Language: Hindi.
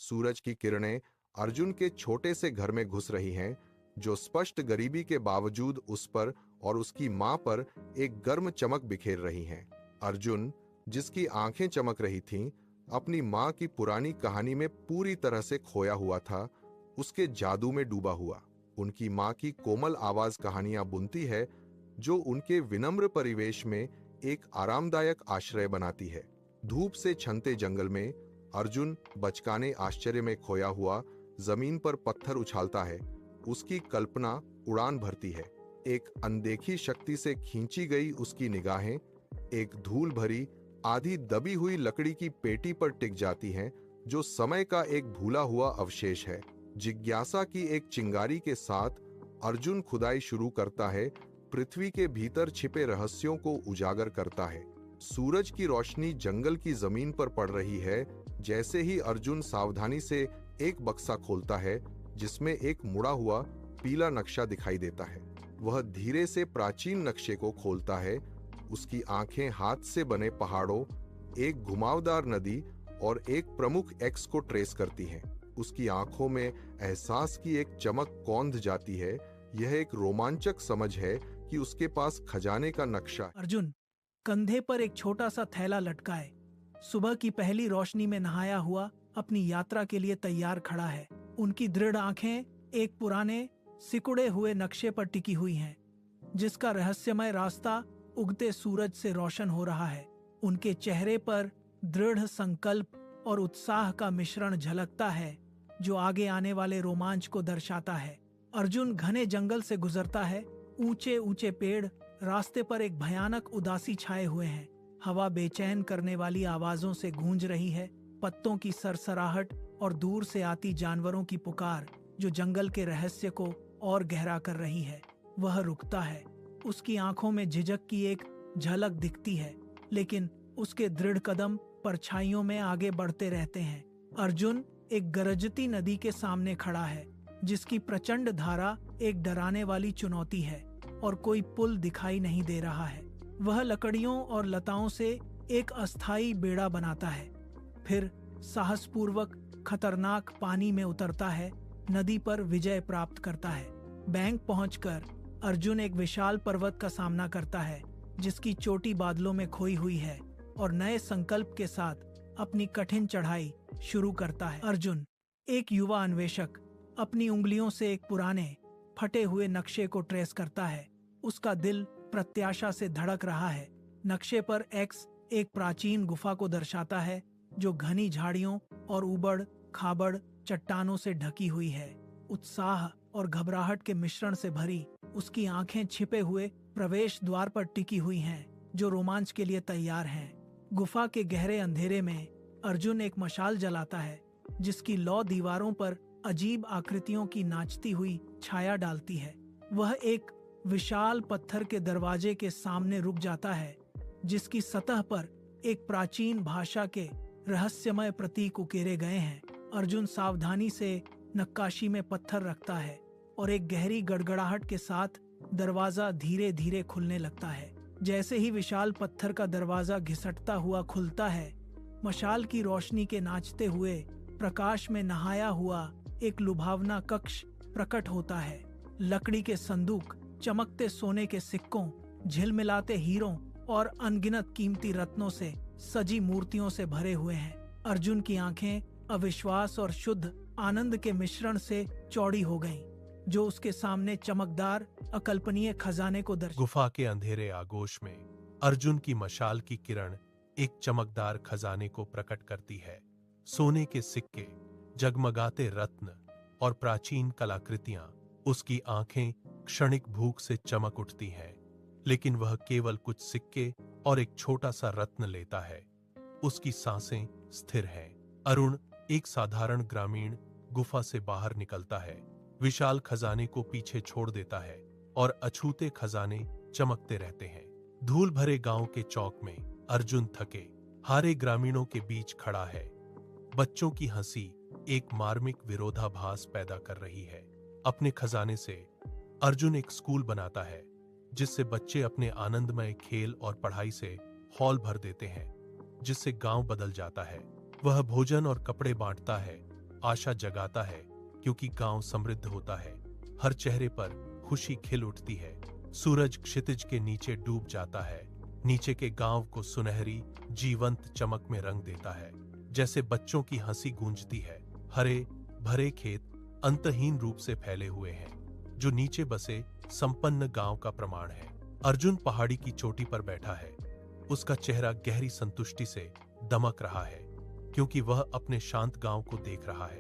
सूरज की किरणें अर्जुन के छोटे से घर में घुस रही हैं, जो स्पष्ट गरीबी के बावजूद उस पर और उसकी मां पर एक गर्म चमक बिखेर रही हैं। अर्जुन, जिसकी आंखें चमक रही थीं, अपनी मां की पुरानी कहानी में पूरी तरह से खोया हुआ था, उसके जादू में डूबा हुआ। उनकी मां की कोमल आवाज कहानियां बुनती है, जो उनके विनम्र परिवेश में एक आरामदायक आश्रय बनाती है। धूप से छनते जंगल में अर्जुन बचकाने आश्चर्य में खोया हुआ जमीन पर पत्थर उछालता है। उसकी कल्पना उड़ान भरती है। एक अनदेखी शक्ति से खींची गई उसकी निगाहें एक धूल भरी आधी दबी हुई लकड़ी की पेटी पर टिक जाती हैं, जो समय का एक भूला हुआ अवशेष है। जिज्ञासा की एक चिंगारी के साथ अर्जुन खुदाई शुरू करता है, पृथ्वी के भीतर छिपे रहस्यों को उजागर करता है। सूरज की रोशनी जंगल की जमीन पर पड़ रही है। जैसे ही अर्जुन सावधानी से एक बक्सा खोलता है, जिसमें एक मुड़ा हुआ पीला नक्शा दिखाई देता है, वह धीरे से प्राचीन नक्शे को खोलता है। उसकी आंखें हाथ से बने पहाड़ों, एक घुमावदार नदी और एक प्रमुख एक्स को ट्रेस करती हैं। उसकी आंखों में एहसास की एक चमक कौंध जाती है। यह एक रोमांचक समझ है कि उसके पास खजाने का नक्शा। अर्जुन कंधे पर एक छोटा सा थैला लटकाए, सुबह की पहली रोशनी में नहाया हुआ अपनी यात्रा के लिए तैयार खड़ा है। उनकी दृढ़ आंखें एक पुराने सिकुड़े हुए नक्शे पर टिकी हुई हैं, जिसका रहस्यमय रास्ता उगते सूरज से रोशन हो रहा है। उनके चेहरे पर दृढ़ संकल्प और उत्साह का मिश्रण झलकता है, जो आगे आने वाले रोमांच को दर्शाता है। अर्जुन घने जंगल से गुजरता है। ऊंचे ऊंचे पेड़, रास्ते पर एक भयानक उदासी छाए हुए हैं। हवा बेचैन करने वाली आवाजों से गूंज रही है। पत्तों की सरसराहट और दूर से आती जानवरों की पुकार, जो जंगल के रहस्य को और गहरा कर रही है। वह रुकता है। उसकी आंखों में झिझक की एक झलक दिखती है, लेकिन उसके दृढ़ कदम परछाइयों में आगे बढ़ते रहते हैं। अर्जुन एक गरजती नदी के सामने खड़ा है, जिसकी प्रचंड धारा एक डराने वाली चुनौती है और कोई पुल दिखाई नहीं दे रहा है। वह लकड़ियों और लताओं से एक अस्थायी बेड़ा बनाता है, फिर साहसपूर्वक खतरनाक पानी में उतरता है, नदी पर विजय प्राप्त करता है। बैंक पहुंचकर अर्जुन एक विशाल पर्वत का सामना करता है, जिसकी चोटी बादलों में खोई हुई है, और नए संकल्प के साथ अपनी कठिन चढ़ाई शुरू करता है। अर्जुन, एक युवा अन्वेषक, अपनी उंगलियों से एक पुराने फटे हुए नक्शे को ट्रेस करता है। उसका दिल प्रत्याशा से धड़क रहा है। नक्शे पर एक्स एक प्राचीन गुफा को दर्शाता है, जो घनी झाड़ियों और उबड़ खाबड़ चट्टानों से ढकी हुई है। उत्साह और घबराहट के मिश्रण से भरी उसकी आंखें छिपे हुए प्रवेश द्वार पर टिकी हुई हैं, जो रोमांच के लिए तैयार हैं। गुफा के गहरे अंधेरे में अर्जुन एक मशाल जलाता है, जिसकी लौ दीवारों पर अजीब आकृतियों की नाचती हुई छाया डालती है। वह एक विशाल पत्थर के दरवाजे के सामने रुक जाता है, जिसकी सतह पर एक प्राचीन भाषा के रहस्यमय प्रतीक उकेरे गए हैं। अर्जुन सावधानी से नक्काशी में पत्थर रखता है और एक गहरी गड़गड़ाहट के साथ दरवाजा धीरे धीरे खुलने लगता है। जैसे ही विशाल पत्थर का दरवाजा घिसटता हुआ खुलता है, मशाल की रोशनी के नाचते हुए प्रकाश में नहाया हुआ एक लुभावना कक्ष प्रकट होता है। लकड़ी के संदूक, चमकते सोने के सिक्कों, झिलमिलाते हीरों और अनगिनत कीमती रत्नों से सजी मूर्तियों से भरे हुए हैं। अर्जुन की आंखें अविश्वास और शुद्ध आनंद के मिश्रण से चौड़ी हो गईं, जो उसके सामने चमकदार अकल्पनीय खजाने को गुफा के अंधेरे आगोश में अर्जुन की मशाल की किरण एक चमकदार खजाने को प्रकट करती है। सोने के सिक्के, जगमगाते रत्न और प्राचीन कलाकृतियां। उसकी आंखें क्षणिक भूख से चमक उठती हैं, लेकिन वह केवल कुछ सिक्के और एक छोटा सा रत्न लेता है। उसकी सांसें स्थिर हैं। अरुण, एक साधारण ग्रामीण, गुफा से बाहर निकलता है, विशाल खजाने को पीछे छोड़ देता है और अछूते खजाने चमकते रहते हैं। धूल भरे गांव के चौक में अर्जुन थके हारे ग्रामीणों के बीच खड़ा है। बच्चों की हंसी एक मार्मिक विरोधाभास पैदा कर रही है। अपने खजाने से अर्जुन एक स्कूल बनाता है, जिससे बच्चे अपने आनंदमय खेल और पढ़ाई से हॉल भर देते हैं, जिससे गांव बदल जाता है। वह भोजन और कपड़े बांटता है, आशा जगाता है क्योंकि गांव समृद्ध होता है। हर चेहरे पर खुशी खिल उठती है। सूरज क्षितिज के नीचे डूब जाता है। नीचे के गांव को सुनहरी जीवंत चमक में रंग देता है, जैसे बच्चों की हंसी गूंजती है। हरे भरे खेत अंतहीन रूप से फैले हुए हैं, जो नीचे बसे संपन्न गांव का प्रमाण है। अर्जुन पहाड़ी की चोटी पर बैठा है। उसका चेहरा गहरी संतुष्टि से दमक रहा है, क्योंकि वह अपने शांत गांव को देख रहा है।